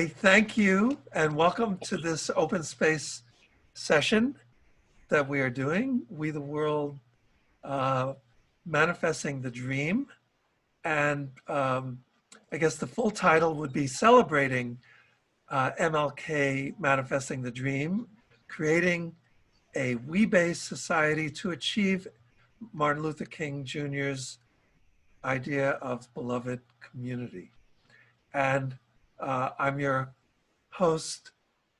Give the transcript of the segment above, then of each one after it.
Thank you and welcome to this open space session that we are doing, We the World, Manifesting the Dream. And I guess the full title would be Celebrating MLK Manifesting the Dream, Creating a We-Based Society to Achieve Martin Luther King Jr.'s idea of beloved community. And I'm your host,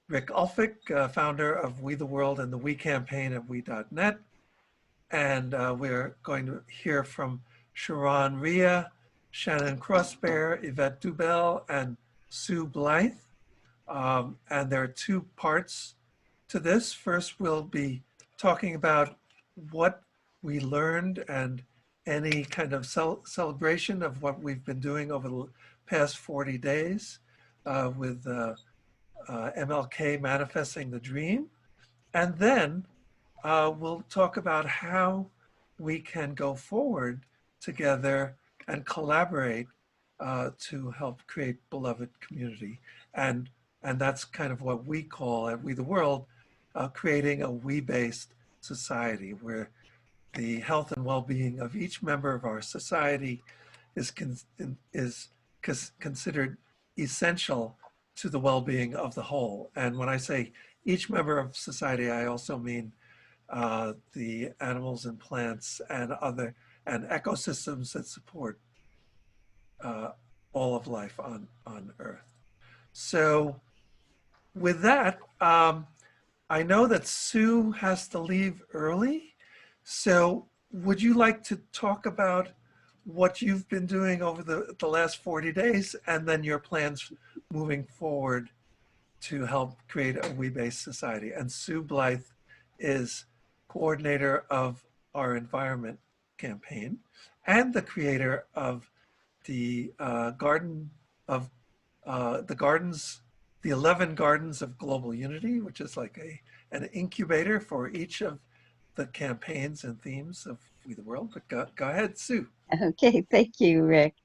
Rick Ulfik, founder of We the World and the We campaign at we.net. And we're going to hear from ShaRon Rhea, Shannon CrossBear, Yvette Dubel, and Sue Blythe. And there are two parts to this. First, we'll be talking about what we learned and any kind of celebration of what we've been doing over the past 40 days with MLK Manifesting the Dream. And then we'll talk about how we can go forward together and collaborate to help create beloved community. And that's kind of what we call at We the World, creating a we-based society where the health and well-being of each member of our society is considered essential to the well-being of the whole. And when I say each member of society, I also mean the animals and plants and ecosystems that support all of life on Earth. So with that, I know that Sue has to leave early. So would you like to talk about what you've been doing over the last 40 days and then your plans moving forward to help create a we-based society? And Sue Blythe is coordinator of our environment campaign and the creator of the the 11 Gardens of Global Unity, which is like an incubator for each of the campaigns and themes of We the World. But go ahead, Sue. Okay, thank you, Rick.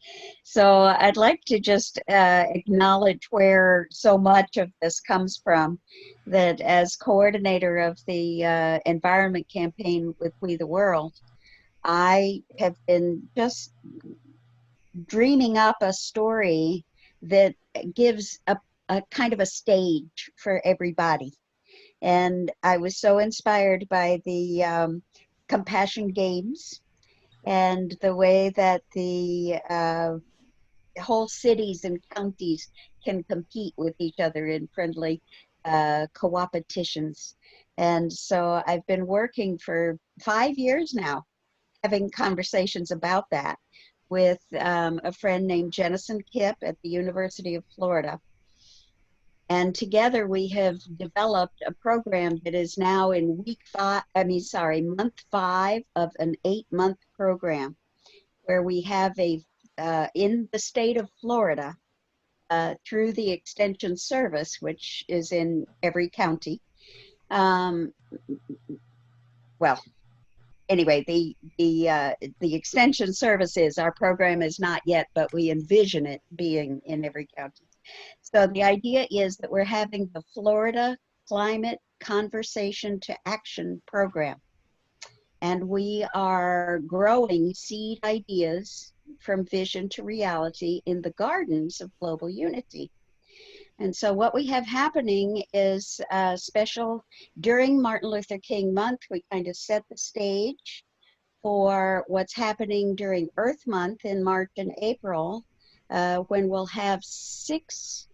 So I'd like to just acknowledge where so much of this comes from, that as coordinator of the environment campaign with We the World, I have been just dreaming up a story that gives a kind of a stage for everybody. And I was so inspired by the Compassion Games and the way that the whole cities and counties can compete with each other in friendly co-opetitions. And so I've been working for 5 years now, having conversations about that with a friend named Jennison Kipp at the University of Florida. And together we have developed a program that is now in month 5 of an 8-month program, where we have in the state of Florida, through the Extension Service, which is in every county. Well, anyway, the Extension Service is, our program is not yet, but we envision it being in every county. So the idea is that we're having the Florida Climate Conversation to Action program. And we are growing seed ideas from vision to reality in the gardens of global unity. And so what we have happening is special during Martin Luther King month. We kind of set the stage for what's happening during Earth Month in March and April, when we'll have 6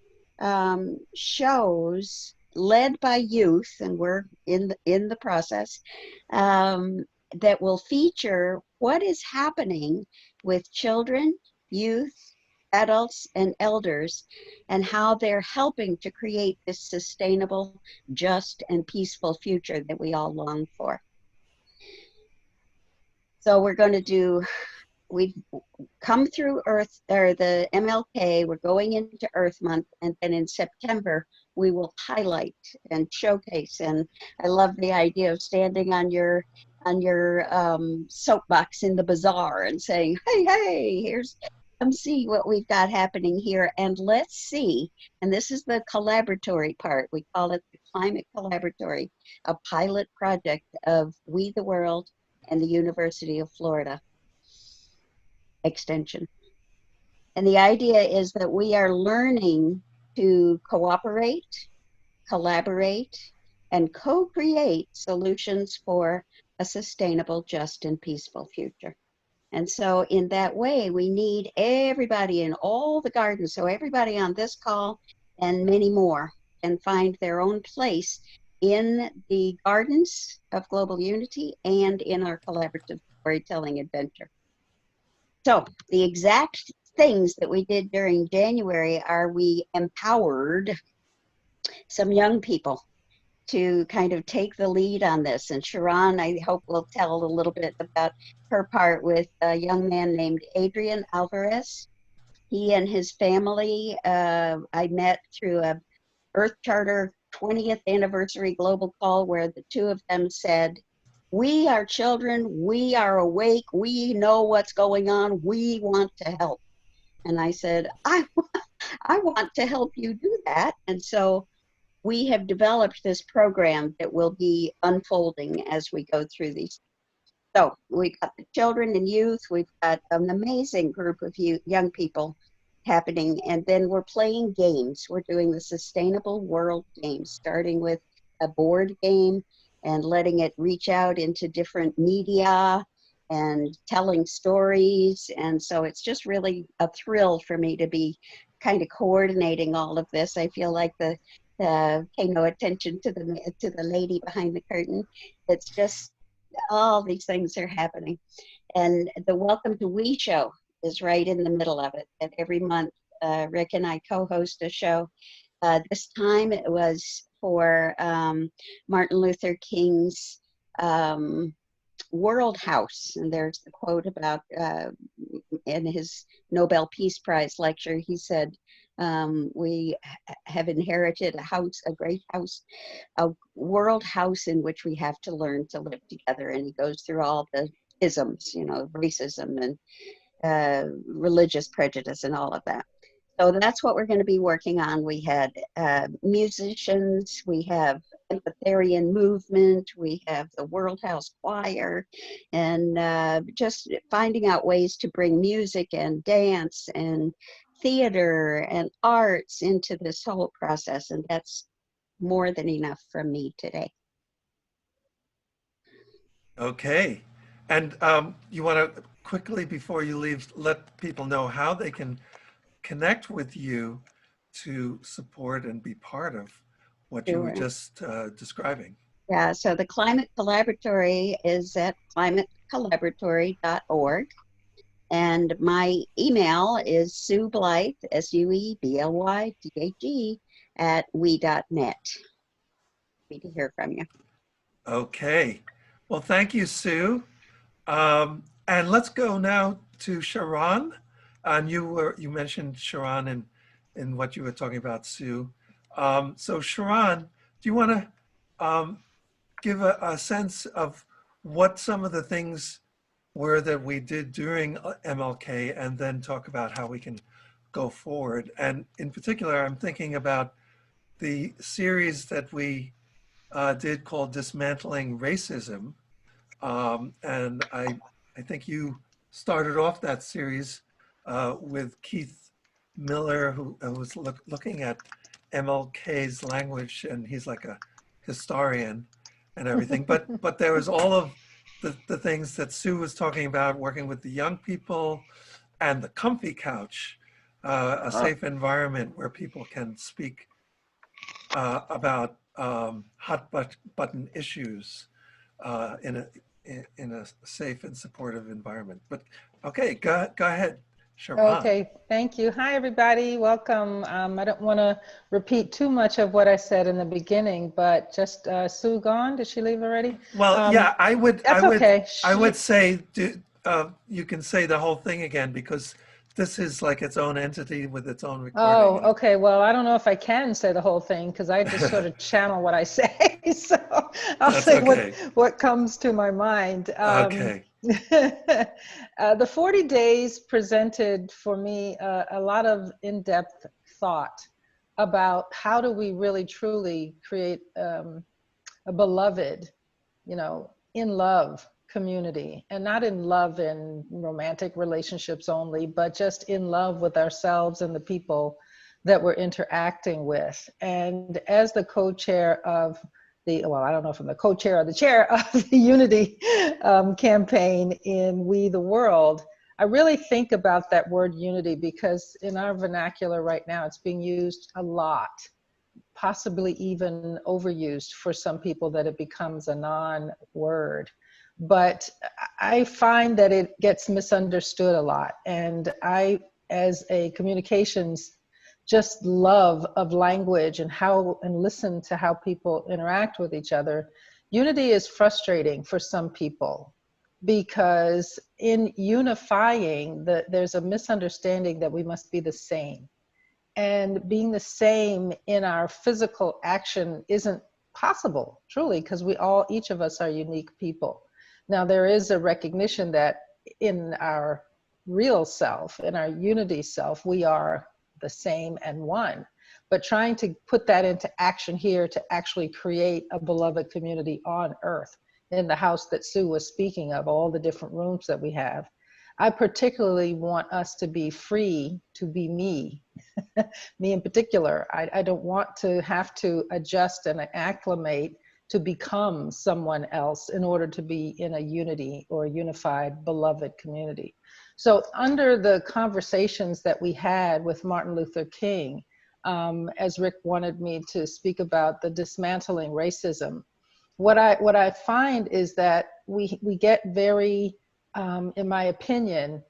shows led by youth, and we're in the process, that will feature what is happening with children, youth, adults, and elders, and how they're helping to create this sustainable, just, and peaceful future that we all long for. So we've come through the MLK, we're going into Earth Month, and then in September, we will highlight and showcase. And I love the idea of standing on your soapbox in the bazaar and saying, hey, here's come see what we've got happening here, and let's see. And this is the collaboratory part. We call it the Climate Collaboratory, a pilot project of We the World and the University of Florida Extension. And the idea is that we are learning to cooperate, collaborate, and co-create solutions for a sustainable, just, and peaceful future. And so in that way, we need everybody in all the gardens. So everybody on this call and many more can find their own place in the gardens of global unity and in our collaborative storytelling adventure. So the exact things that we did during January are we empowered some young people to kind of take the lead on this. And ShaRon, I hope, will tell a little bit about her part with a young man named Adrian Alvarez. He and his family, I met through a Earth Charter 20th anniversary global call where the two of them said, we are children, we are awake, we know what's going on, we want to help. And I said, I want to help you do that. And so we have developed this program that will be unfolding as we go through these. So we've got the children and youth, we've got an amazing group of young people happening, and then we're playing games. We're doing the Sustainable World Games, starting with a board game and letting it reach out into different media and telling stories. And so it's just really a thrill for me to be kind of coordinating all of this. I feel like pay no attention to the lady behind the curtain. It's just all these things are happening. And the Welcome to We show is right in the middle of it. And every month, Rick and I co-host a show. This time it was for Martin Luther King's World House. And there's the quote about in his Nobel Peace Prize lecture, he said, we have inherited a house, a great house, a world house in which we have to learn to live together. And he goes through all the isms, you know, racism and religious prejudice and all of that. So that's what we're going to be working on. We had musicians, we have Empatharian Movement, we have the World House Choir, and just finding out ways to bring music and dance and theater and arts into this whole process. And that's more than enough from me today. Okay. And you want to quickly, before you leave, let people know how they can connect with you to support and be part of what you were just describing. Yeah, so the Climate Collaboratory is at climatecollaboratory.org. And my email is Sue Blythe, SUEBLYTHE, at we.net. Happy to hear from you. Okay. Well, thank you, Sue. And let's go now to ShaRon. And you mentioned ShaRon in what you were talking about, Sue. So ShaRon, do you want to give a sense of what some of the things were that we did during MLK, and then talk about how we can go forward? And in particular, I'm thinking about the series that we did called Dismantling Racism. And I think you started off that series with Keith Miller, who was looking at MLK's language, and he's like a historian and everything. But there was all of the things that Sue was talking about, working with the young people, and the comfy couch, a safe environment where people can speak about hot button issues in a safe and supportive environment. But okay, go ahead, ShaRon. Okay, thank you. Hi, everybody. Welcome. I don't want to repeat too much of what I said in the beginning, but just Sue gone. Did she leave already? Well, yeah, I would say you can say the whole thing again, because this is like its own entity with its own recording. Oh, okay. Well, I don't know if I can say the whole thing because I just sort of channel what I say. So I'll say what comes to my mind. Okay. The 40 days presented for me a lot of in-depth thought about how do we really truly create a beloved, in love community, and not in love in romantic relationships only, but just in love with ourselves and the people that we're interacting with. And as the co-chair of I don't know if I'm the co-chair or the chair of the Unity campaign in We the World, I really think about that word unity because in our vernacular right now, it's being used a lot, possibly even overused for some people that it becomes a non-word. But I find that it gets misunderstood a lot. And I, as a communications just love of language and listen to how people interact with each other, unity is frustrating for some people because in unifying, there's a misunderstanding that we must be the same. And being the same in our physical action isn't possible, truly, because each of us are unique people. Now, there is a recognition that in our real self, in our unity self, we are the same and one. But trying to put that into action here to actually create a beloved community on earth, in the house that Sue was speaking of, all the different rooms that we have, I particularly want us to be free to be me, me in particular. I don't want to have to adjust and acclimate to become someone else in order to be in a unity or a unified, beloved community. So under the conversations that we had with Martin Luther King, as Rick wanted me to speak about the dismantling racism, what I find is that we get very, in my opinion,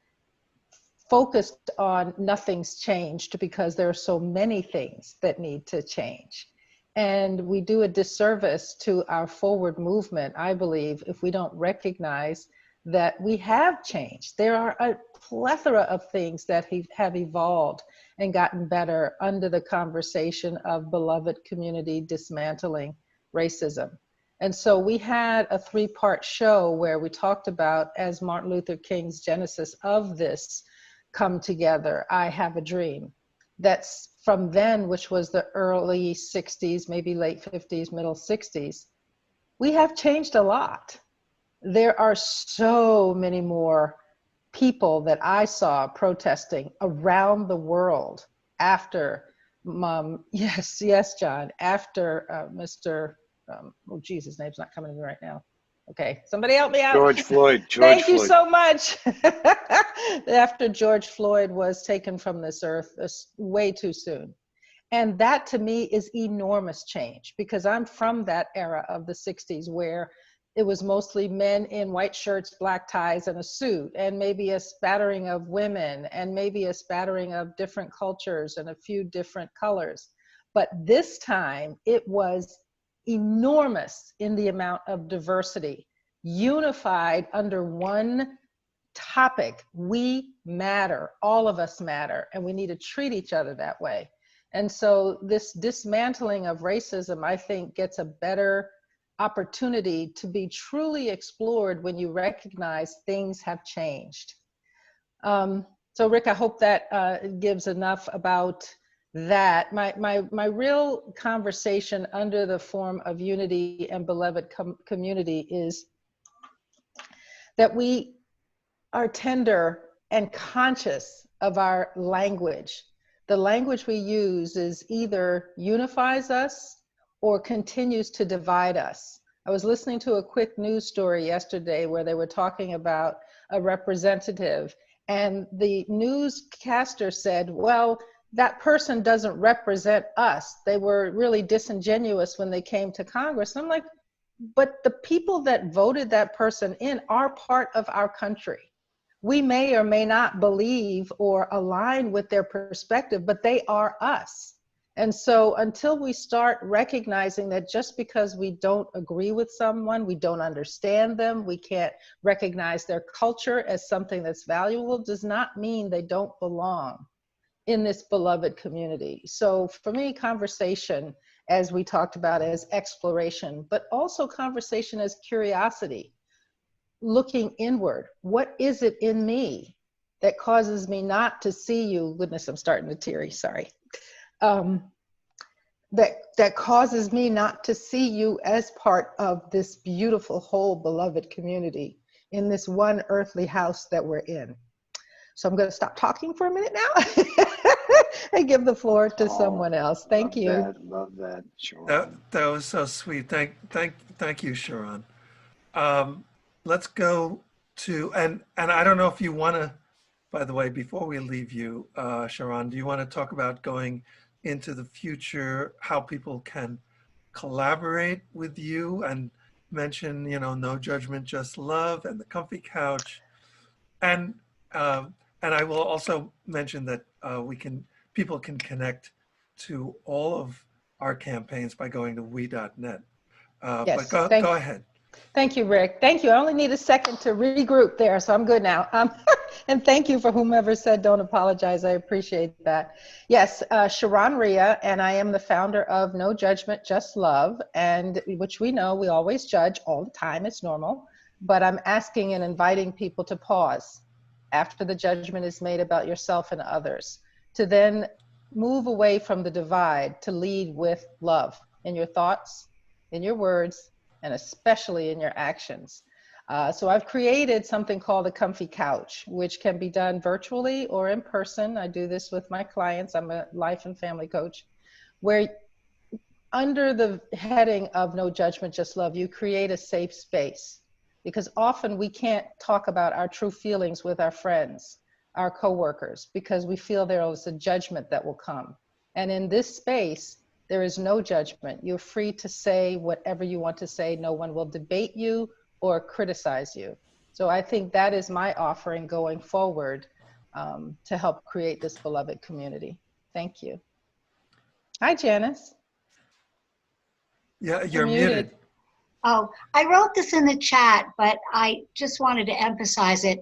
focused on nothing's changed because there are so many things that need to change. And we do a disservice to our forward movement, I believe, if we don't recognize that we have changed. There are a plethora of things that have evolved and gotten better under the conversation of beloved community dismantling racism. And so we had a 3-part show where we talked about, as Martin Luther King's genesis of this come together, I Have a Dream. That's from then, which was the early 60s, maybe late 50s, middle 60s. We have changed a lot. There are so many more people that I saw protesting around the world after, yes, John, after Mr. His name's not coming to me right now. Okay, somebody help me out. George Floyd. Thank you so much. After George Floyd was taken from this earth way too soon. And that to me is enormous change because I'm from that era of the 60s where it was mostly men in white shirts, black ties, and a suit, and maybe a spattering of women, and maybe a spattering of different cultures and a few different colors. But this time it was enormous in the amount of diversity, unified under one topic. We matter, all of us matter, and we need to treat each other that way. And so this dismantling of racism, I think, gets a better opportunity to be truly explored when you recognize things have changed. So Rick, I hope that gives enough about that. My real conversation under the form of unity and beloved community is that we are tender and conscious of our language. The language we use is either unifies us or continues to divide us. I was listening to a quick news story yesterday where they were talking about a representative, and the newscaster said, well, that person doesn't represent us. They were really disingenuous when they came to Congress. And I'm like, but the people that voted that person in are part of our country. We may or may not believe or align with their perspective, but they are us. And so until we start recognizing that just because we don't agree with someone, we don't understand them, we can't recognize their culture as something that's valuable, does not mean they don't belong in this beloved community. So for me, conversation, as we talked about, as exploration, but also conversation as curiosity. looking inward. What is it in me that causes me not to see you? Goodness, I'm starting to teary, sorry. That causes me not to see you as part of this beautiful, whole, beloved community in this one earthly house that we're in. So I'm going to stop talking for a minute now and give the floor to someone else. Thank you. Love that, ShaRon. That was so sweet. Thank you, ShaRon. Let's go to, and I don't know if you want to, by the way, before we leave you, ShaRon, do you want to talk about going into the future, how people can collaborate with you, and mention, no judgment, just love, and the comfy couch, and I will also mention that people can connect to all of our campaigns by going to we.net. Yes, but go ahead. Thank you, Rick. Thank you. I only need a second to regroup there, so I'm good now. And thank you for whomever said don't apologize. I appreciate that. Yes, ShaRon Rhea, and I am the founder of No Judgment, Just Love, and which we know we always judge all the time. It's normal. But I'm asking and inviting people to pause after the judgment is made about yourself and others, to then move away from the divide, to lead with love in your thoughts, in your words, and especially in your actions. So I've created something called the Comfy Couch, which can be done virtually or in person. I do this with my clients. I'm a life and family coach, where under the heading of No Judgment, Just Love, you create a safe space. Because often we can't talk about our true feelings with our friends, our coworkers, because we feel there is a judgment that will come. And in this space, there is no judgment. You're free to say whatever you want to say. No one will debate you or criticize you. So I think that is my offering going forward to help create this beloved community. Thank you. Hi, Janice. Yeah, you're muted. Oh, I wrote this in the chat, but I just wanted to emphasize it.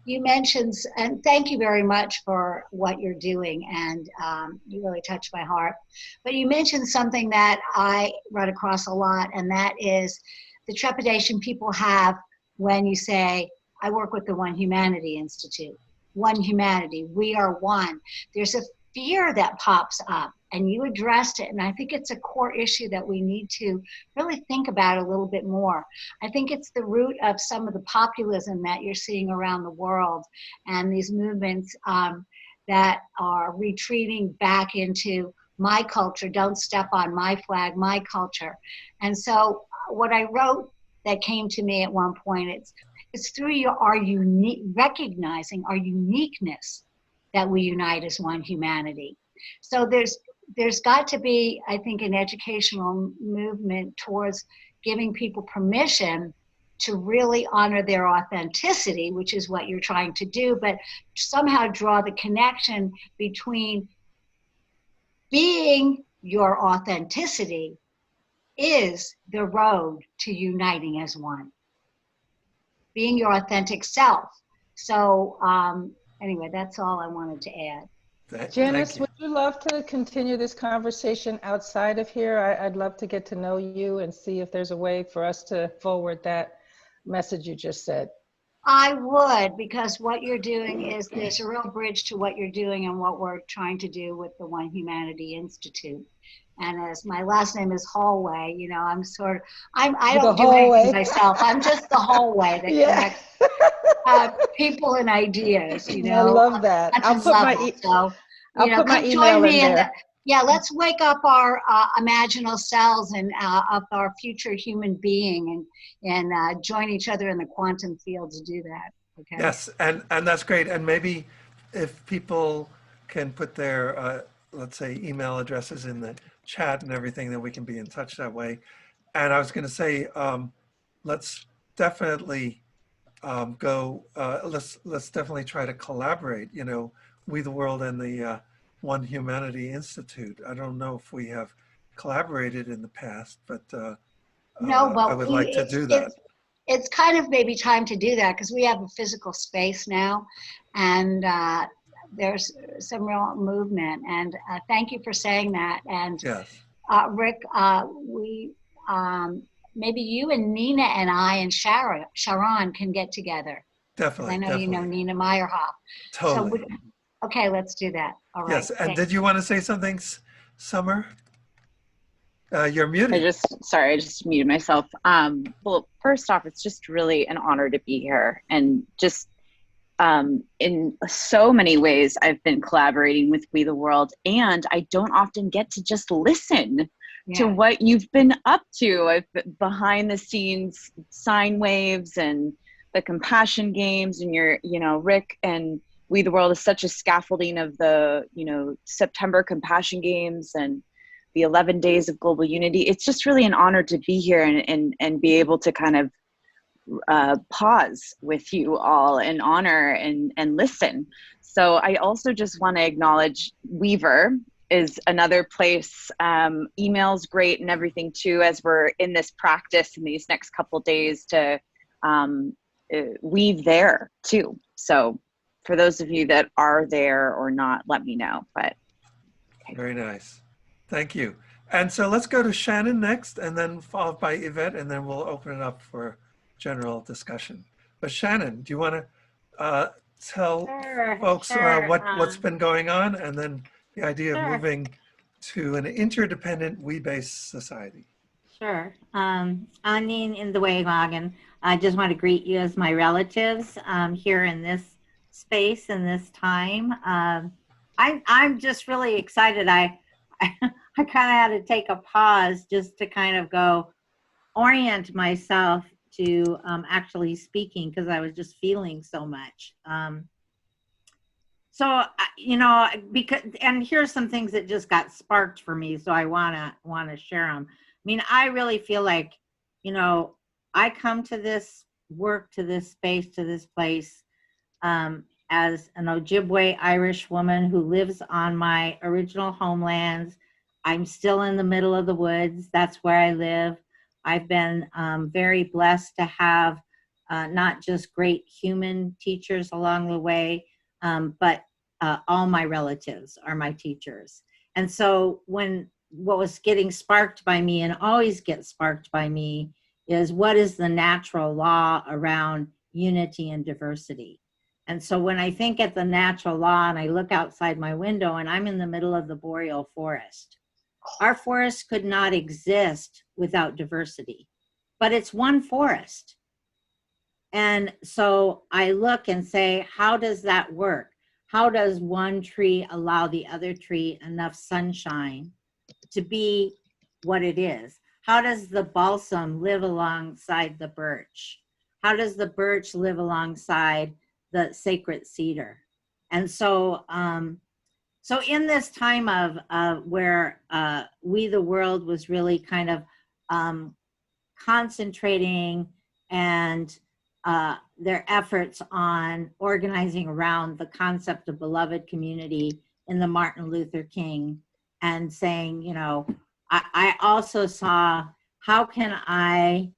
You mentioned, and thank you very much for what you're doing, and you really touched my heart. But you mentioned something that I run across a lot, and that is the trepidation people have when you say, I work with the One Humanity Institute. One Humanity, we are one. There's a fear that pops up, and you addressed it, and I think it's a core issue that we need to really think about a little bit more. I think it's the root of some of the populism that you're seeing around the world, and these movements that are retreating back into my culture, don't step on my flag, my culture. And so what I wrote that came to me at one point, it's through our recognizing our uniqueness that we unite as one humanity. So there's got to be, I think, an educational movement towards giving people permission to really honor their authenticity, which is what you're trying to do, but somehow draw the connection between being your authenticity is the road to uniting as one. Being your authentic self. So anyway, that's all I wanted to add. Janice, would you love to continue this conversation outside of here? I'd love to get to know you and see if there's a way for us to forward that message you just said. I would, because what you're doing is, there's a real bridge to what you're doing and what we're trying to do with the One Humanity Institute. And as my last name is Hallway, you know, I don't do anything myself. I'm just the hallway that connects people and ideas, you know. I love that. I'll put my email in there. Yeah, let's wake up our imaginal selves and of our future human being, and join each other in the quantum field to do that. Okay. Yes, and that's great. And maybe if people can put their, let's say, email addresses in the chat and everything, then we can be in touch that way. And I was going to say, let's definitely let's definitely try to collaborate. You know, We the World and the One Humanity Institute. I don't know if we have collaborated in the past, but no, but I would like to do that. It's kind of maybe time to do that, because we have a physical space now, and there's some real movement. And thank you for saying that. And yes. Rick, maybe you and Nina and I and ShaRon can get together. Because I Definitely, know you know definitely. Nina Meyerhoff. So, Totally. okay, let's do that. All right. Yes. And Thanks. did you want to say something, Summer? You're I muted. just muted myself. Well, first off, it's just really an honor to be here, and just in so many ways, I've been collaborating with We the World, and I don't often get to just listen to what you've been up to. I've been behind the scenes sine waves and the compassion games, and Rick and We the World is such a scaffolding of the, September compassion games and the 11 days of global unity. It's just really an honor to be here and be able to kind of pause with you all and honor and listen. So I also just want to acknowledge Weaver is another place. Email's great and everything too, as we're in this practice in these next couple days to weave there too. So for those of you that are there or not, let me know. But okay. Very nice. Thank you. And so let's go to Shannon next, and then followed by Yvette, and then we'll open it up for general discussion. But Shannon, do you want to tell folks what's been going on, and then the idea of moving to an interdependent we-based society? Sure. Anin in the Wagon. I just want to greet you as my relatives here in this space and this time. I'm just really excited. I kind of had to take a pause just to kind of go orient myself to actually speaking, because I was just feeling so much. Because, and here's some things that just got sparked for me, so I wanna share them. I mean, I really feel like, I come to this work, to this space, to this place as an Ojibwe Irish woman who lives on my original homelands. I'm still in the middle of the woods. That's where I live. I've been very blessed to have not just great human teachers along the way, but all my relatives are my teachers. And so what was getting sparked by me and always gets sparked by me is what is the natural law around unity and diversity. And so when I think at the natural law and I look outside my window and I'm in the middle of the boreal forest, our forest could not exist without diversity, but it's one forest. And so I look and say, how does that work? How does one tree allow the other tree enough sunshine to be what it is? How does the balsam live alongside the birch? How does the birch live alongside the sacred cedar? And so, so in this time of where We the World was really kind of concentrating and their efforts on organizing around the concept of beloved community in the Martin Luther King, and saying, I also saw, how can I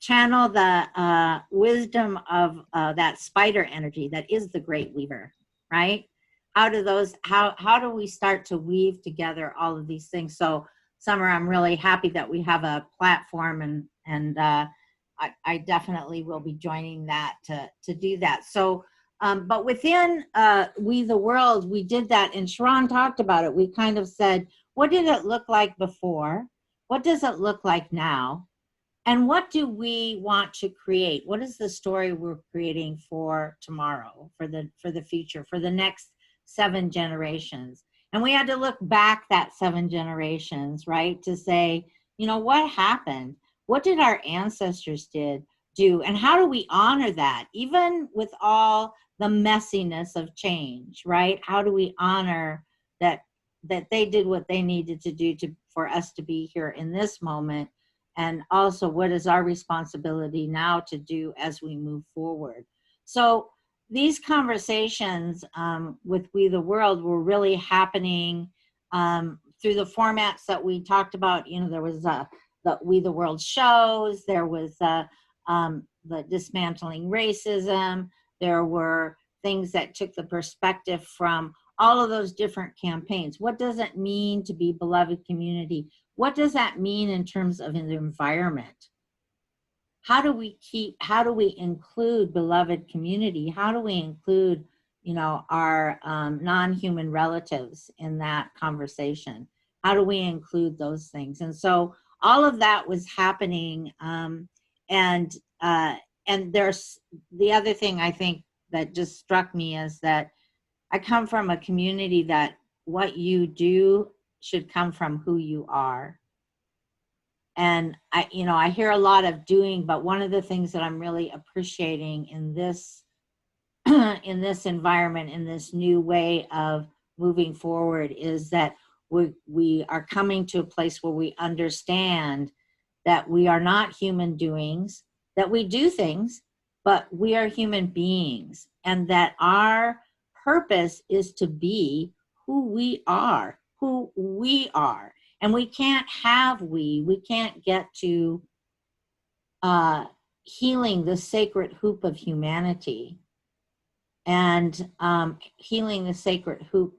channel the wisdom of that spider energy that is the great weaver, right? How do we start to weave together all of these things? So Sommer, I'm really happy that we have a platform, and I definitely will be joining that to do that. So, but within We the World, we did that, and ShaRon talked about it. We kind of said, what did it look like before? What does it look like now? And what do we want to create? What is the story we're creating for tomorrow, for the future, for the next 7 generations? And we had to look back that 7 generations, right? To say, what happened? What did our ancestors do? And how do we honor that? Even with all the messiness of change, right? How do we honor that they did what they needed to do for us to be here in this moment? And also, what is our responsibility now to do as we move forward? So these conversations with We the World were really happening through the formats that we talked about. There was the We the World shows, there was the Dismantling Racism, there were things that took the perspective from all of those different campaigns. What does it mean to be beloved community? What does that mean in terms of an environment? How do we include beloved community? How do we include, you know, our non-human relatives in that conversation? How do we include those things? And so all of that was happening. And there's the other thing I think that just struck me is that I come from a community that what you do should come from who you are. And I hear a lot of doing, but one of the things that I'm really appreciating in this in this environment, in this new way of moving forward, is that we are coming to a place where we understand that we are not human doings, that we do things, but we are human beings, and that our purpose is to be who we are. And we can't get to healing the sacred hoop of humanity. And healing the sacred hoop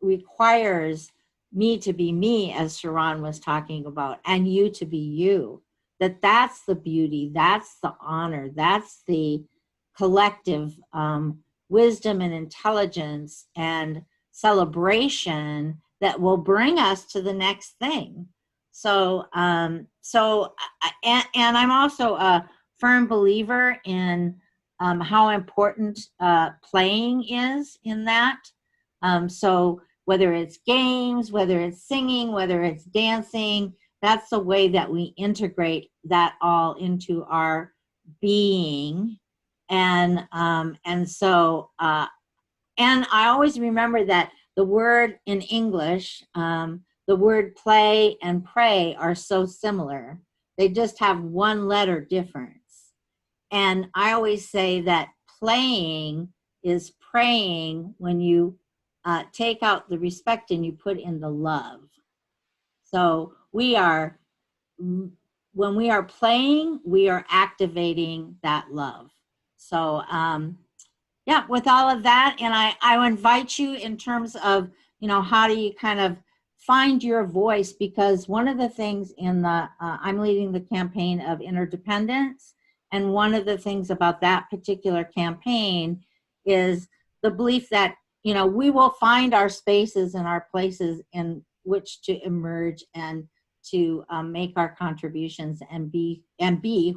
requires me to be me, as ShaRon was talking about, and you to be you. That's the beauty, that's the honor, that's the collective wisdom and intelligence and celebration that will bring us to the next thing. So, and I'm also a firm believer in how important playing is in that. So whether it's games, whether it's singing, whether it's dancing, that's the way that we integrate that all into our being. And so and I always remember that the word in English, the word play and pray are so similar. They just have one letter difference. And I always say that playing is praying when you take out the respect and you put in the love. So when we are playing, we are activating that love. So yeah, with all of that, and I invite you in terms of, you know, how do you kind of find your voice, because one of the things in the, I'm leading the campaign of interdependence, and one of the things about that particular campaign is the belief that, you know, we will find our spaces and our places in which to emerge and to make our contributions and be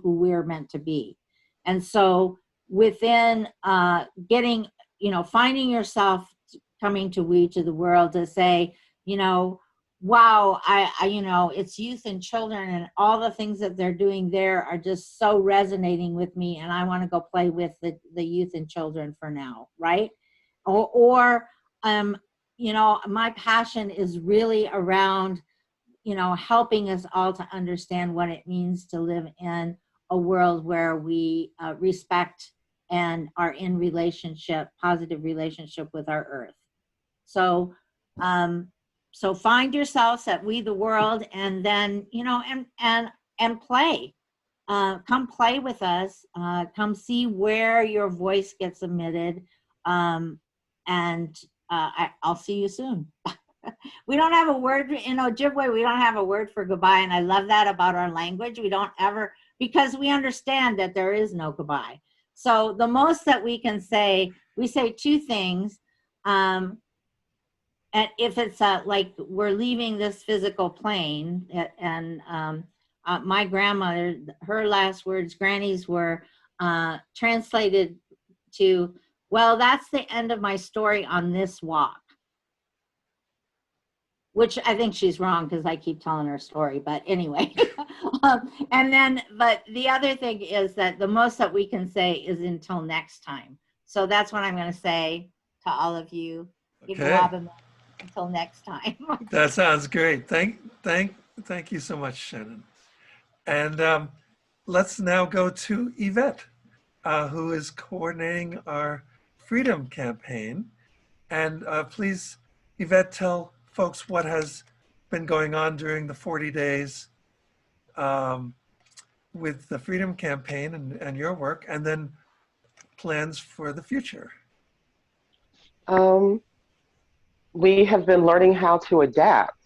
who we're meant to be. And so within getting, you know, finding yourself coming to We to the World to say, you know, wow, I you know, it's youth and children and all the things that they're doing there are just so resonating with me, and I want to go play with the youth and children for now, right? Or you know, my passion is really around, you know, helping us all to understand what it means to live in a world where we respect and are in relationship, positive relationship with our earth. So, so find yourselves at We the World, and then, you know, and play. Come play with us. Come see where your voice gets emitted. I'll see you soon. We don't have a word in Ojibwe. We don't have a word for goodbye, and I love that about our language. We don't ever, because we understand that there is no goodbye. So the most that we can say, we say two things. And if it's like we're leaving this physical plane, and my grandmother, her last words, Granny's, were translated to, well, that's the end of my story on this walk. Which I think she's wrong, because I keep telling her story, but anyway. And then, but the other thing is that the most that we can say is until next time. So that's what I'm going to say to all of you. Okay. Until next time. That sounds great. Thank you so much, Shannon. And let's now go to Yvette, who is coordinating our Freedom Campaign. And please, Yvette, tell folks what has been going on during the 40 days with the Freedom Campaign and your work, and then plans for the future. we have been learning how to adapt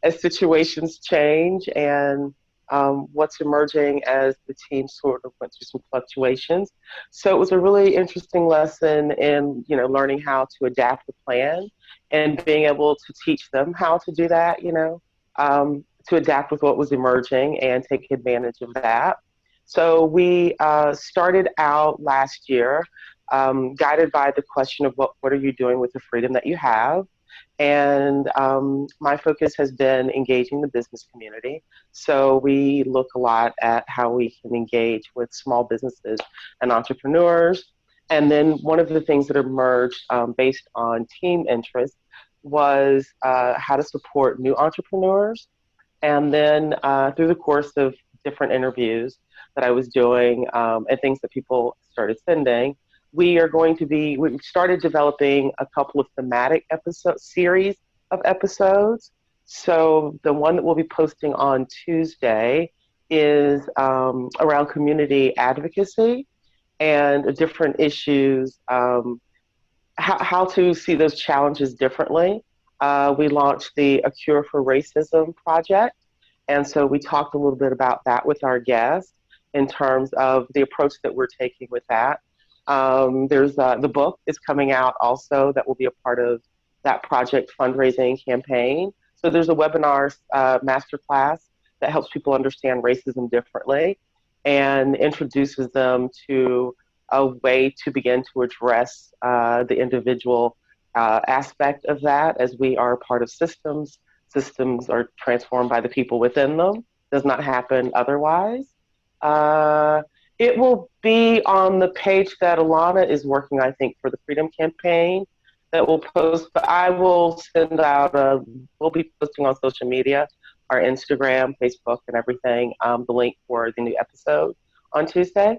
as situations change and what's emerging as the team sort of went through some fluctuations. So it was a really interesting lesson in, learning how to adapt the plan and being able to teach them how to do that, to adapt with what was emerging and take advantage of that. So we started out last year guided by the question of what are you doing with the freedom that you have? And my focus has been engaging the business community. So we look a lot at how we can engage with small businesses and entrepreneurs. And then one of the things that emerged based on team interest was how to support new entrepreneurs. And then through the course of different interviews that I was doing and things that people started sending, we started developing a couple of thematic series of episodes. So the one that we'll be posting on Tuesday is around community advocacy and different issues, how to see those challenges differently. We launched the A Cure for Racism project. And so we talked a little bit about that with our guests in terms of the approach that we're taking with that. There's the book is coming out also that will be a part of that project fundraising campaign. So there's a webinar masterclass that helps people understand racism differently and introduces them to a way to begin to address the individual aspect of that, as we are part of systems. Systems are transformed by the people within them. Does not happen otherwise. It will be on the page that Alana is working, I think, for the Freedom Campaign that we'll post, but I will send out we'll be posting on social media, our Instagram, Facebook, and everything, the link for the new episode on Tuesday.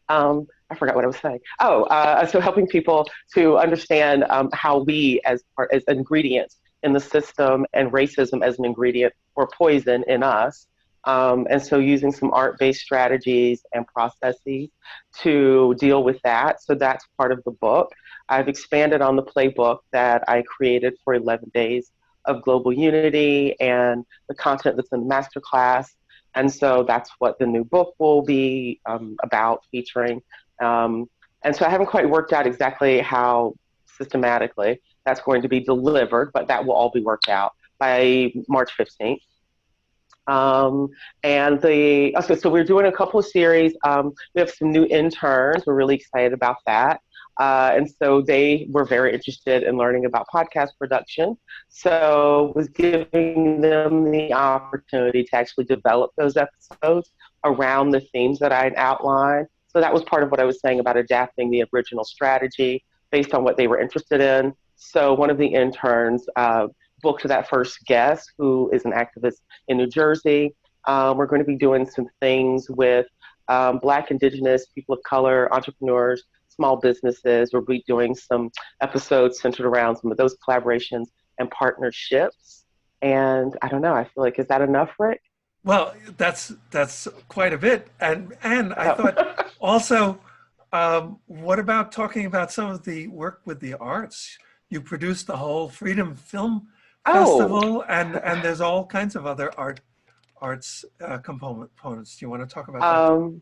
I forgot what I was saying. So helping people to understand how we as ingredients in the system and racism as an ingredient or poison in us. And so using some art-based strategies and processes to deal with that. So that's part of the book. I've expanded on the playbook that I created for 11 days of global unity and the content that's in the masterclass. And so that's what the new book will be about, featuring. And so I haven't quite worked out exactly how systematically that's going to be delivered, but that will all be worked out by March 15th. So we're doing a couple of series. We have some new interns. We're really excited about that. And so they were very interested in learning about podcast production. So was giving them the opportunity to actually develop those episodes around the themes that I had outlined. So that was part of what I was saying about adapting the original strategy based on what they were interested in. So one of the interns booked that first guest, who is an activist in New Jersey. We're going to be doing some things with Black, Indigenous, people of color, entrepreneurs, small businesses. We'll be doing some episodes centered around some of those collaborations and partnerships. And I don't know, I feel like, is that enough, Rick? Well, that's quite a bit. And I thought also, what about talking about some of the work with the arts? You produced the whole Freedom Film Festival, and there's all kinds of other arts components. Do you want to talk about that?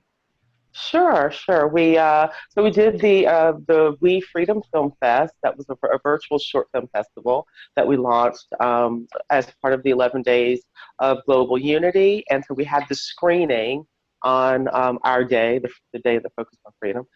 Sure. We did the We Freedom Film Fest. That was a virtual short film festival that we launched as part of the 11 days of global unity. And so we had the screening on our day, the day that focused on freedom.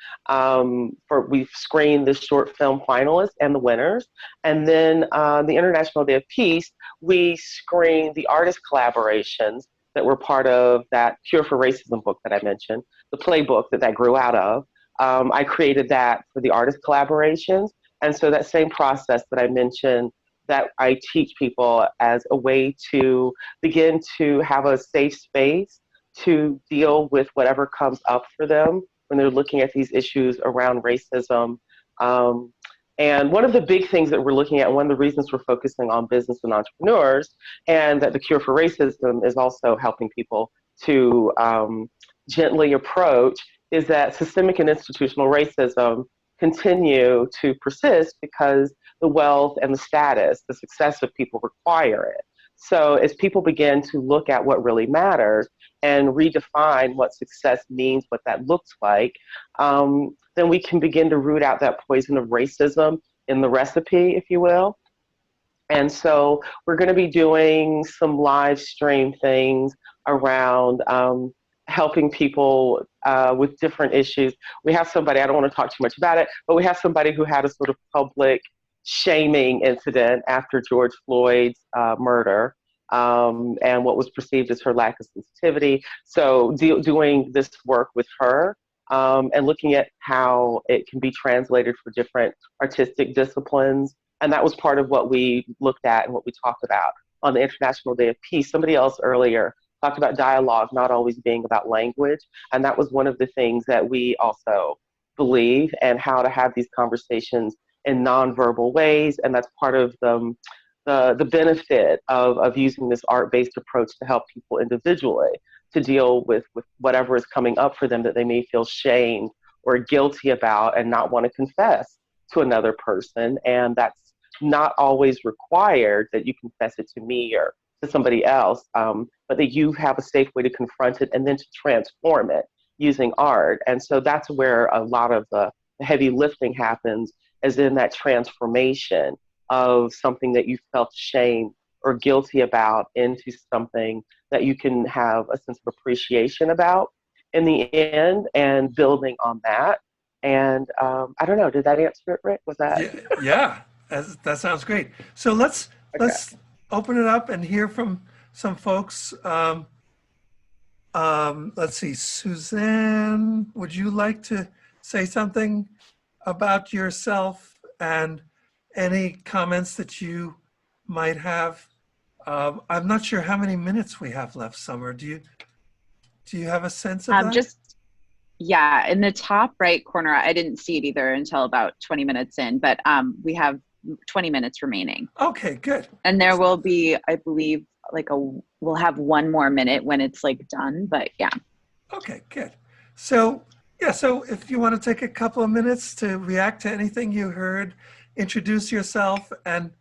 We've screened the short film finalists and the winners. And then the International Day of Peace, we screened the artist collaborations that were part of that Cure for Racism book that I mentioned, the playbook that grew out of. I created that for the artist collaborations. And so that same process that I mentioned that I teach people as a way to begin to have a safe space to deal with whatever comes up for them when they're looking at these issues around racism. And one of the big things that we're looking at, one of the reasons we're focusing on business and entrepreneurs, and that the Cure for Racism is also helping people to gently approach, is that systemic and institutional racism continue to persist because the wealth and the status, the success of people require it. So as people begin to look at what really matters and redefine what success means, what that looks like, then we can begin to root out that poison of racism in the recipe, if you will. And so we're going to be doing some live stream things around helping people with different issues. We have somebody, I don't want to talk too much about it, but we have somebody who had a sort of public shaming incident after George Floyd's murder, and what was perceived as her lack of sensitivity. So doing this work with her and looking at how it can be translated for different artistic disciplines. And that was part of what we looked at and what we talked about on the International Day of Peace. Somebody else earlier talked about dialogue not always being about language. And that was one of the things that we also believe, and how to have these conversations in nonverbal ways. And that's part of the benefit of using this art-based approach to help people individually to deal with whatever is coming up for them that they may feel shamed or guilty about and not want to confess to another person. And that's not always required that you confess it to me or to somebody else, but that you have a safe way to confront it and then to transform it using art. And so that's where a lot of the heavy lifting happens, is in that transformation of something that you felt shame or guilty about into something that you can have a sense of appreciation about in the end, and building on that. And I don't know, did that answer it, Rick? Was that? Yeah, that sounds great. So let's open it up and hear from some folks. Let's see, Suzanne, would you like to say something about yourself and any comments that you might have? I'm not sure how many minutes we have left, Sommer. Do you have a sense of that? Yeah, in the top right corner, I didn't see it either until about 20 minutes in, but we have 20 minutes remaining. Okay, good. And there will be, I believe, we'll have 1 more minute when it's done, but yeah. Okay, good. So if you want to take a couple of minutes to react to anything you heard, introduce yourself, and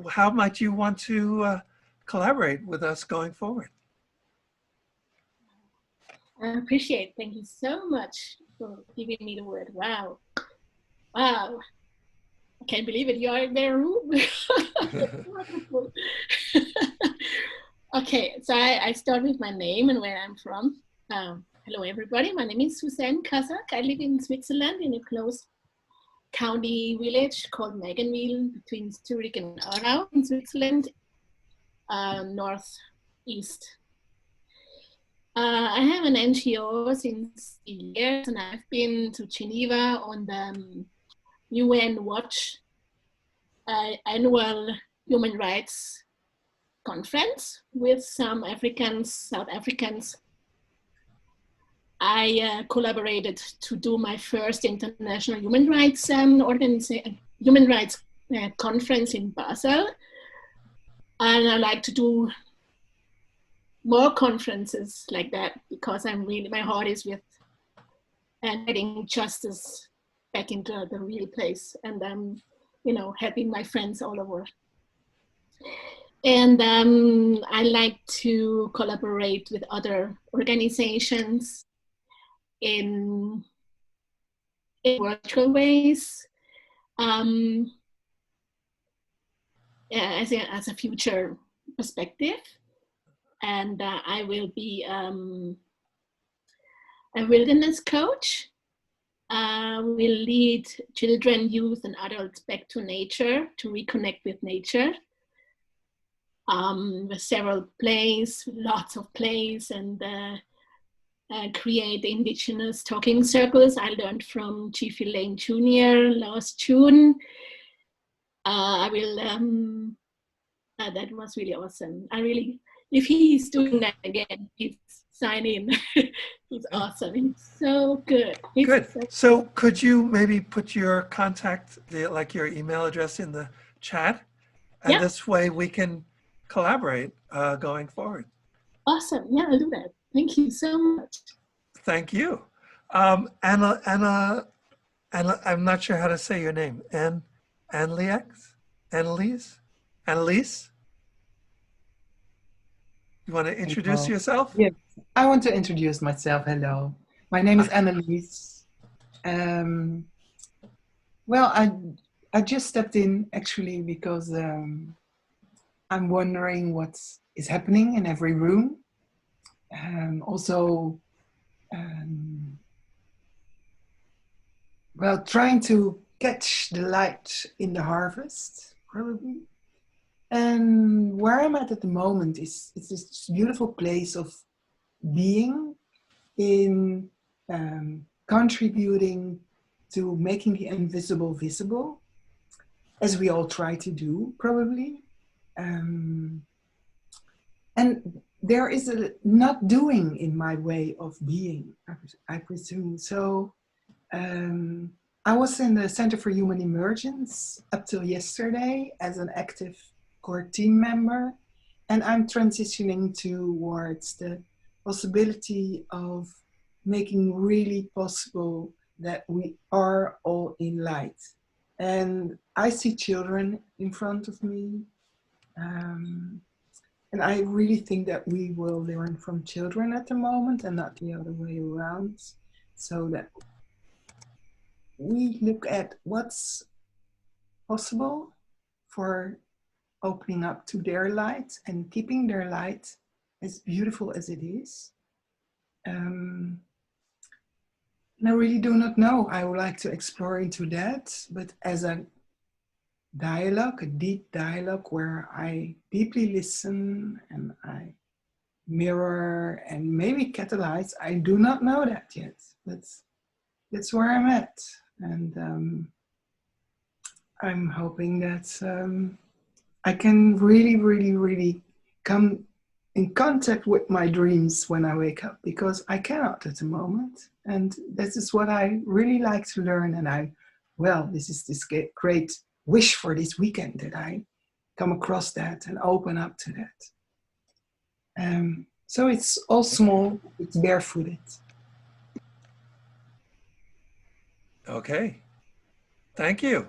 how might you want to collaborate with us going forward? I appreciate it. Thank you so much for giving me the word. Wow. I can't believe it. You are in their room. Wonderful. Okay, so I start with my name and where I'm from. Hello, everybody. My name is Suzanne Kazak. I live in Switzerland in a close county village called Meganville between Zurich and Aarau in Switzerland, northeast. I have an NGO since years, and I've been to Geneva on the UN Watch annual human rights conference with some South Africans. I collaborated to do my first international human rights conference in Basel, and I like to do more conferences like that because my heart is with getting justice back into the real place, and I'm helping my friends all over. And I like to collaborate with other organizations in virtual ways as a future perspective. And I will be a wilderness coach. Will lead children, youth, and adults back to nature to reconnect with nature. With several plays, lots of plays, and create indigenous talking circles. I learned from Chief Elaine Jr. last June. I will, that was really awesome. If he's doing that again, he's sign in. He's awesome. He's so good. Good. So could you maybe put your contact, your email address in the chat? And this way we can collaborate going forward. Awesome. Yeah, I'll do that. Thank you so much. Thank you. Anna and I'm not sure how to say your name. Annalise? Annalise? You want to introduce Hello. yourself? Yes, I want to introduce myself. Hello, my name is Hi. Annalise. Well, I just stepped in actually because I'm wondering what is happening in every room. Also, well, trying to catch the light in the harvest, probably. And where I'm at the moment is this beautiful place of being in contributing to making the invisible visible, as we all try to do, probably. And there is a not doing in my way of being, I presume. So I was in the Center for Human Emergence up till yesterday as an active core team member, and I'm transitioning towards the possibility of making really possible that we are all in light. And I see children in front of me, and I really think that we will learn from children at the moment and not the other way around, so that we look at what's possible for opening up to their light and keeping their light as beautiful as it is. And I really do not know. I would like to explore into that, but as a dialogue, a deep dialogue where I deeply listen and I mirror and maybe catalyze, I do not know that yet. That's where I'm at. And I'm hoping that I can really, really, really come in contact with my dreams when I wake up, because I cannot at the moment. And this is what I really like to learn. And this is this great wish for this weekend that I come across that and open up to that. So it's all small, it's barefooted. Okay, thank you.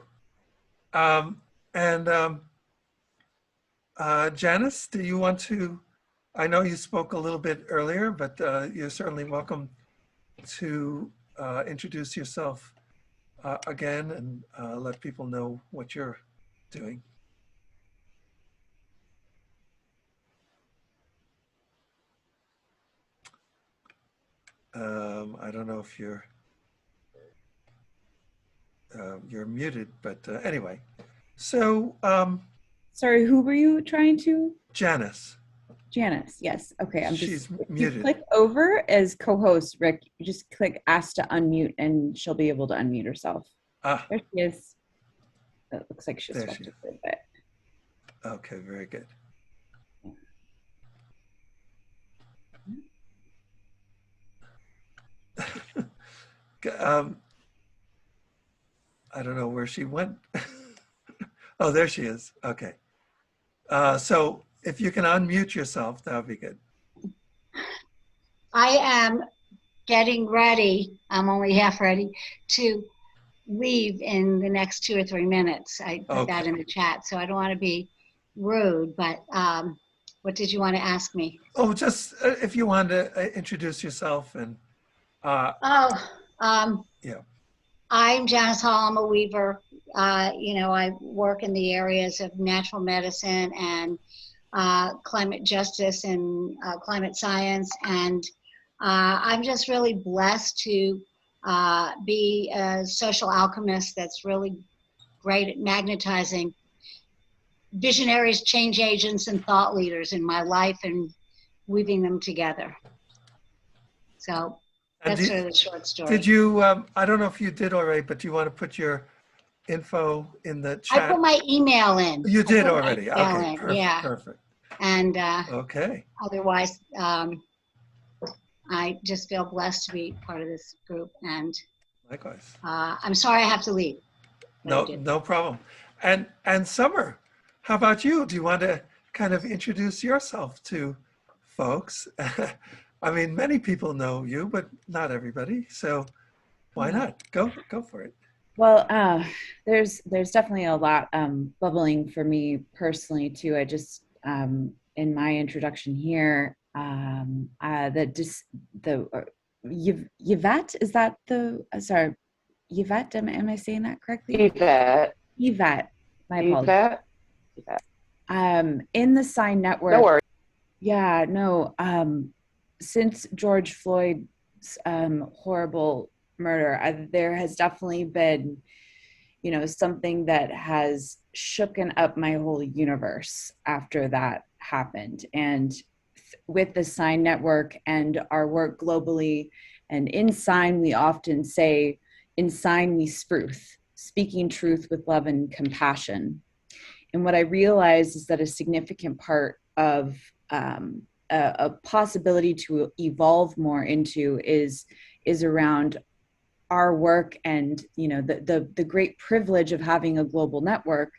Janice, do you want to, I know you spoke a little bit earlier, but you're certainly welcome to introduce yourself again and let people know what you're doing. I don't know if you're muted, but anyway. So, sorry, who were you trying to? Janice. Janice, yes. Okay, She's if muted. you click over as co-host, Rick, you just click ask to unmute and she'll be able to unmute herself. Ah, there she is. It looks like she's there swept she a little bit. Okay, very good. I don't know where she went. Oh, there she is. Okay. So if you can unmute yourself, that would be good. I am getting ready, I'm only half ready, to leave in the next 2 or 3 minutes. I put that in the chat, so I don't want to be rude, but what did you want to ask me? Oh, just if you wanted to introduce yourself and. Yeah. I'm Janice Hall, I'm a weaver. I work in the areas of natural medicine and climate justice and climate science. And I'm just really blessed to be a social alchemist that's really great at magnetizing visionaries, change agents, and thought leaders in my life and weaving them together. So that's sort of the short story. Did you, I don't know if you did already, but do you want to put your info in the chat? I put my email in. You did already. Okay, in. perfect, Yeah. perfect. And okay. Otherwise, I just feel blessed to be part of this group. And likewise. I'm sorry I have to leave. No problem. And Sommer, how about you? Do you want to kind of introduce yourself to folks? I mean, many people know you, but not everybody. So why not? Go for it. Well, there's definitely a lot bubbling for me personally too. I just in my introduction here, Yvette, is that the sorry, Yvette? Am I saying that correctly? Yvette. Yvette. My apologies. Yvette. In the Sign Network. No worries. Yeah, no. Since George Floyd's horrible murder, there has definitely been, something that has shooken up my whole universe after that happened. And with the Sign Network and our work globally, and in Sign, we often say, in Sign, we spruce, speaking truth with love and compassion. And what I realized is that a significant part of a possibility to evolve more into is around our work and the great privilege of having a global network.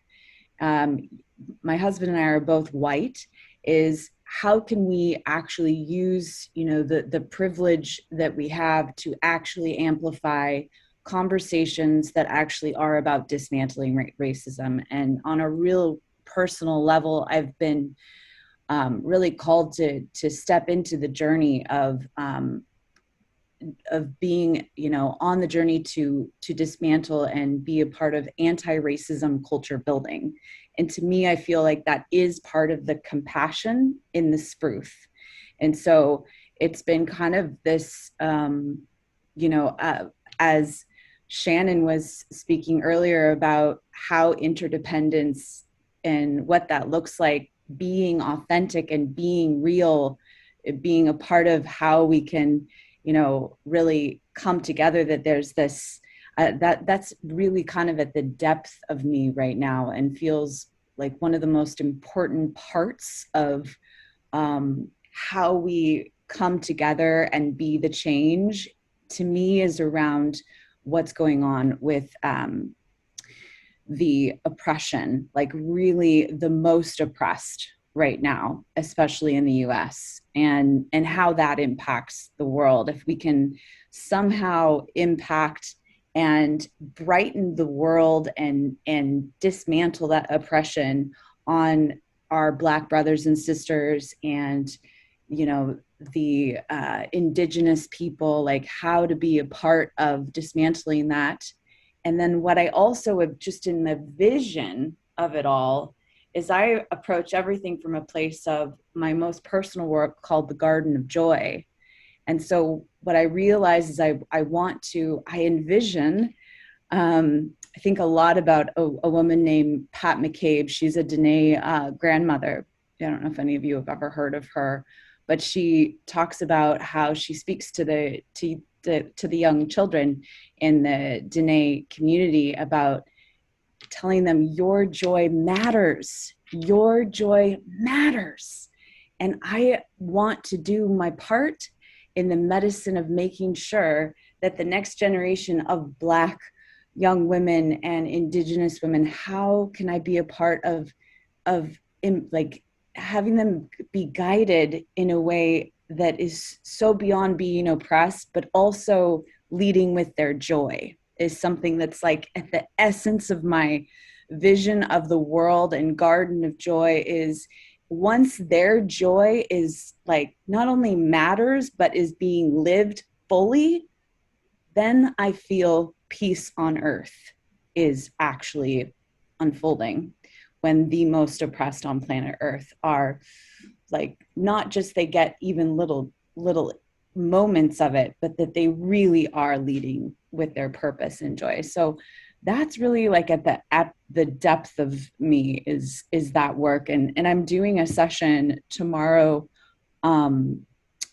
My husband and I are both white. Is how can we actually use the privilege that we have to actually amplify conversations that actually are about dismantling racism. And on a real personal level, I've been really called to step into the journey of being, on the journey to dismantle and be a part of anti-racism culture building. And to me, I feel like that is part of the compassion in the spruce. And so it's been kind of this, as Shannon was speaking earlier about how interdependence and what that looks like, being authentic and being real, being a part of how we can, really come together, that there's this, that's really kind of at the depth of me right now and feels like one of the most important parts of how we come together and be the change, to me, is around what's going on with the oppression, like really the most oppressed right now, especially in the US, and how that impacts the world. If we can somehow impact and brighten the world and dismantle that oppression on our Black brothers and sisters and, the indigenous people, like how to be a part of dismantling that. And then what I also have just in the vision of it all is I approach everything from a place of my most personal work called the Garden of Joy. And so what I realize is I envision, I think a lot about a woman named Pat McCabe. She's a Dene grandmother. I don't know if any of you have ever heard of her, but she talks about how she speaks to the young children in the Dene community about telling them your joy matters. Your joy matters. And I want to do my part in the medicine of making sure that the next generation of Black young women and indigenous women, how can I be a part of like having them be guided in a way that is so beyond being oppressed, but also leading with their joy, is something that's like at the essence of my vision of the world and Garden of Joy. Is once their joy is like not only matters, but is being lived fully, then I feel peace on earth is actually unfolding, when the most oppressed on planet Earth are like, not just they get even little moments of it, but that they really are leading with their purpose and joy. So that's really like at the depth of me is that work. And I'm doing a session tomorrow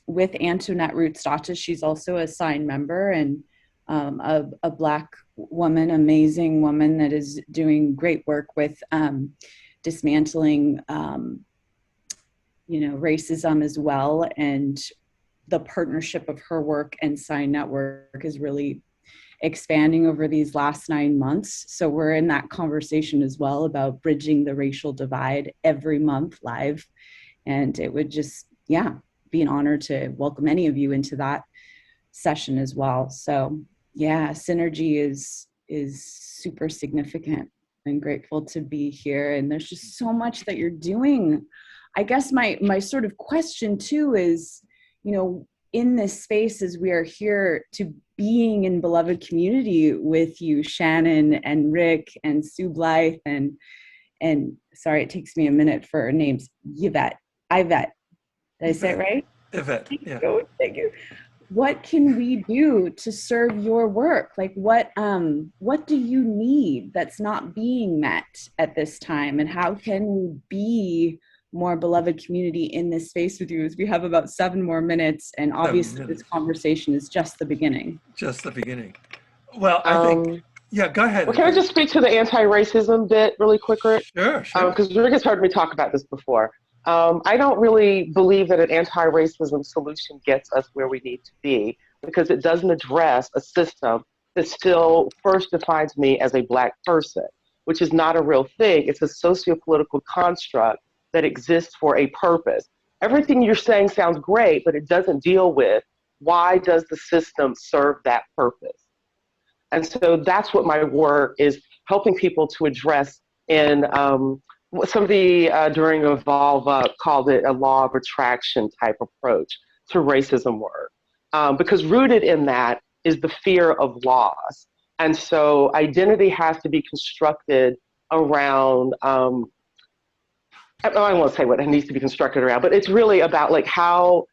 with Antoinette Rootstatus. She's also a Sign member, and a Black woman, amazing woman that is doing great work with dismantling racism as well. And the partnership of her work and Sign Network is really expanding over these last 9 months. So we're in that conversation as well about bridging the racial divide every month live. And it would just, be an honor to welcome any of you into that session as well. So synergy is is super significant. I'm grateful to be here, and there's just so much that you're doing. I guess my sort of question too is, you know, in this space as we are here to being in beloved community with you, Shannon and Rick and Sue Blythe and sorry, it takes me a minute for names, Yvette. Did I say it right? Yvette, yeah. Thank you. What can we do to serve your work? Like what do you need that's not being met at this time? And how can we be more beloved community in this space with you as we have about 7 more minutes, and obviously this conversation is just the beginning. Just the beginning. Well, I think, yeah, go ahead. Well, can I just speak to the anti-racism bit really quick, Rick? Sure. Because Rick has heard me talk about this before. I don't really believe that an anti-racism solution gets us where we need to be, because it doesn't address a system that still first defines me as a Black person, which is not a real thing. It's a socio-political construct that exists for a purpose. Everything you're saying sounds great, but it doesn't deal with why does the system serve that purpose? And so that's what my work is helping people to address in somebody during Evolve called it a law of attraction type approach to racism work. Because rooted in that is the fear of loss. And so identity has to be constructed around, I won't say what it needs to be constructed around, but it's really about like how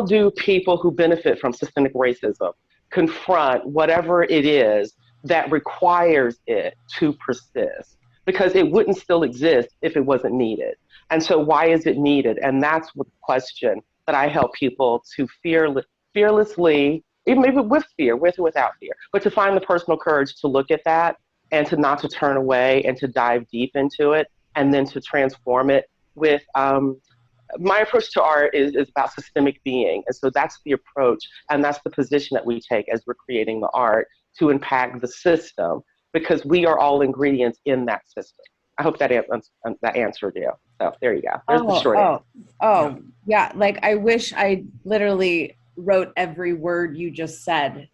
do people who benefit from systemic racism confront whatever it is that requires it to persist? Because it wouldn't still exist if it wasn't needed. And so why is it needed? And that's the question that I help people to fearlessly, even maybe with fear, with or without fear, but to find the personal courage to look at that and to not to turn away and to dive deep into it and then to transform it with, my approach to art is about systemic being. And so that's the approach and that's the position that we take as we're creating the art to impact the system, because we are all ingredients in that system. I hope that answered you. So there you go. There's the short answer. Yeah. Like I wish I literally wrote every word you just said,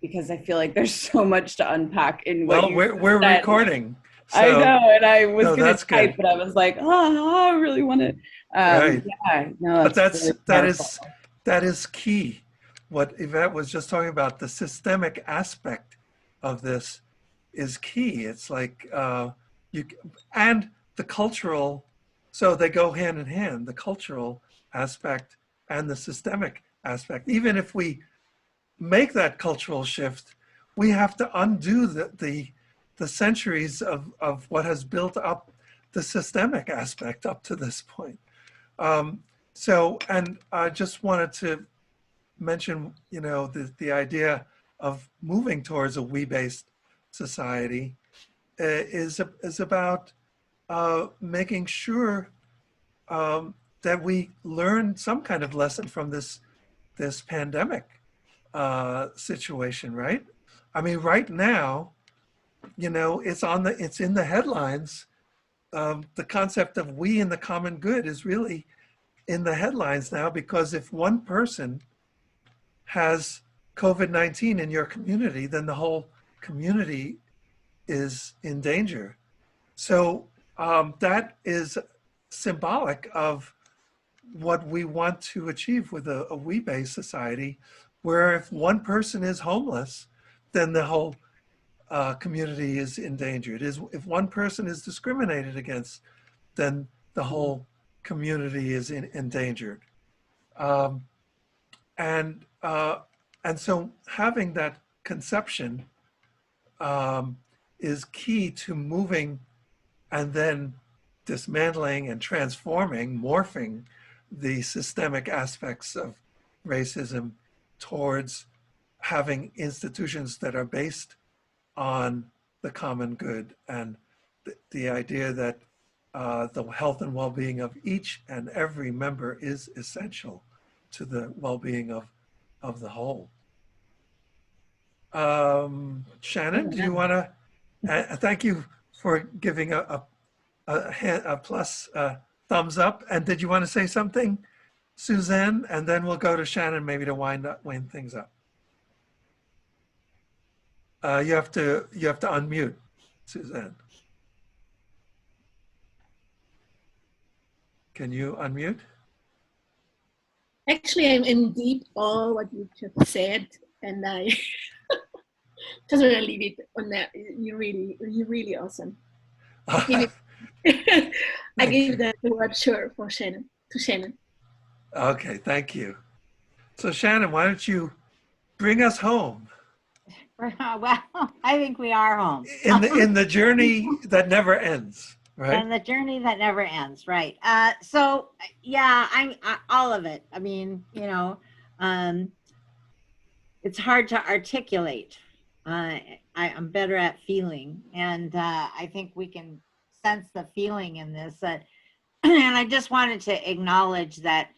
because I feel like there's so much to unpack in what you we're said. Recording. So, I know, and I was going to type, good. but I was like, I really want to. Right. Yeah, no, but that is key. What Yvette was just talking about, the systemic aspect of this is key. It's like and the cultural, so they go hand in hand, the cultural aspect and the systemic aspect. Even if we make that cultural shift, we have to undo the centuries of what has built up the systemic aspect up to this point. So, and I just wanted to mention, you know, the idea of moving towards a we-based society is about making sure that we learn some kind of lesson from this pandemic situation, right? I mean, right now, you know, it's in the headlines. The concept of we in the common good is really in the headlines now, because if one person has COVID-19 in your community, then the whole community is in danger. So that is symbolic of what we want to achieve with a we-based society, where if one person is homeless, then the whole community is endangered. If one person is discriminated against, then the whole community is endangered. And so having that conception is key to moving and then dismantling and transforming, morphing the systemic aspects of racism towards having institutions that are based on the common good and the idea that the health and well-being of each and every member is essential to the well-being of the whole. Shannon, do you want to, thank you for giving a plus thumbs up. And did you want to say something, Suzanne? And then we'll go to Shannon maybe to wind things up. You have to unmute, Suzanne. Can you unmute? Actually, I'm in deep awe what you just said, and I just want to leave it on that. You're really awesome. I give it, I give the word sure for Shannon, to Shannon. Okay, thank you. So Shannon, why don't you bring us home Well, I think we are home. in the journey that never ends, right? And the journey that never ends, right? So yeah, all of it. I mean, you know, it's hard to articulate. I'm better at feeling, and I think we can sense the feeling in this. And I just wanted to acknowledge that,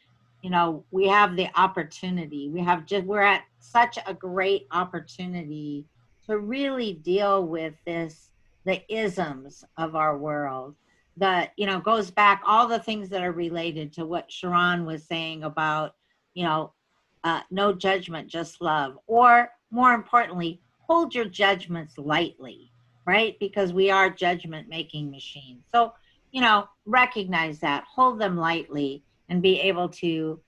you know, we have the opportunity. We're at such a great opportunity to really deal with the isms of our world. That, you know, goes back all the things that are related to what ShaRon was saying about, you know, no judgment, just love. Or more importantly, hold your judgments lightly, right? Because we are judgment making machines. So, you know, recognize that, hold them lightly, and be able to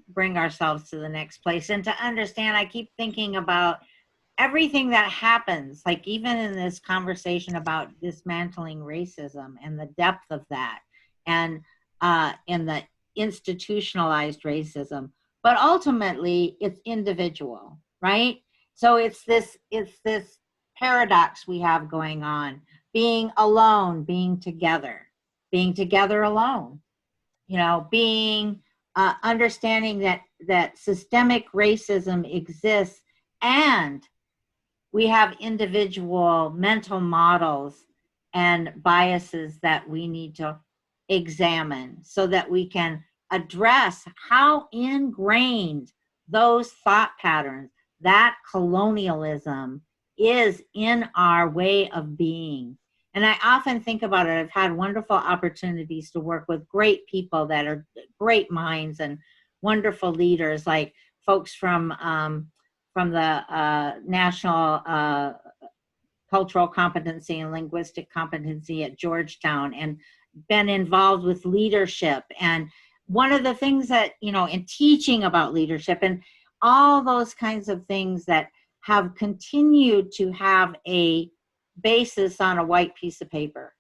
bring ourselves to the next place. And to understand, I keep thinking about everything that happens, like even in this conversation about dismantling racism and the depth of that, and in the institutionalized racism, but ultimately it's individual, right? So it's this paradox we have going on: being alone, being together alone, you know, being understanding that systemic racism exists, and we have individual mental models and biases that we need to examine so that we can address how ingrained those thought patterns, that colonialism, is in our way of being. And I often think about it. I've had wonderful opportunities to work with great people that are great minds and wonderful leaders, like folks from the National Cultural Competency and Linguistic Competency at Georgetown, and been involved with leadership. And one of the things that, you know, in teaching about leadership and all those kinds of things that have continued to have a basis on a white piece of paper.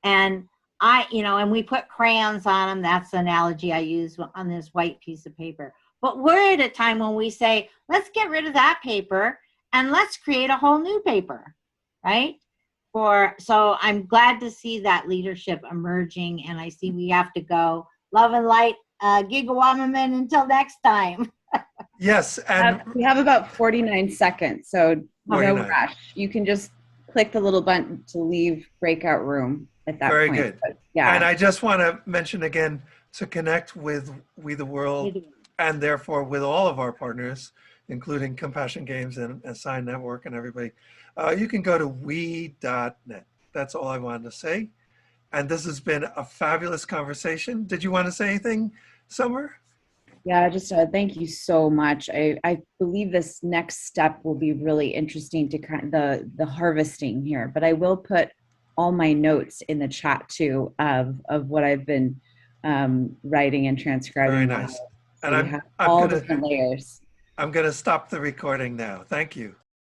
And and we put crayons on them. That's the analogy I use on this white piece of paper. But we're at a time when we say, let's get rid of that paper and let's create a whole new paper, right? So I'm glad to see that leadership emerging, and I see we have to go. Love and light, Gigawamaman, until next time. Yes, and we have about 49 seconds, so no 49. rush. You can just click the little button to leave breakout room at that Very point. good. But, yeah. And I just want to mention again, to connect with We the World, and therefore with all of our partners, including Compassion Games and Sign Network and everybody, you can go to we.net. That's all I wanted to say. And this has been a fabulous conversation. Did you want to say anything, Sommer? Yeah, just thank you so much. I believe this next step will be really interesting to kind of the harvesting here, but I will put all my notes in the chat too of what I've been writing and transcribing. Very nice. So and I'm all different layers. I'm going to stop the recording now. Thank you.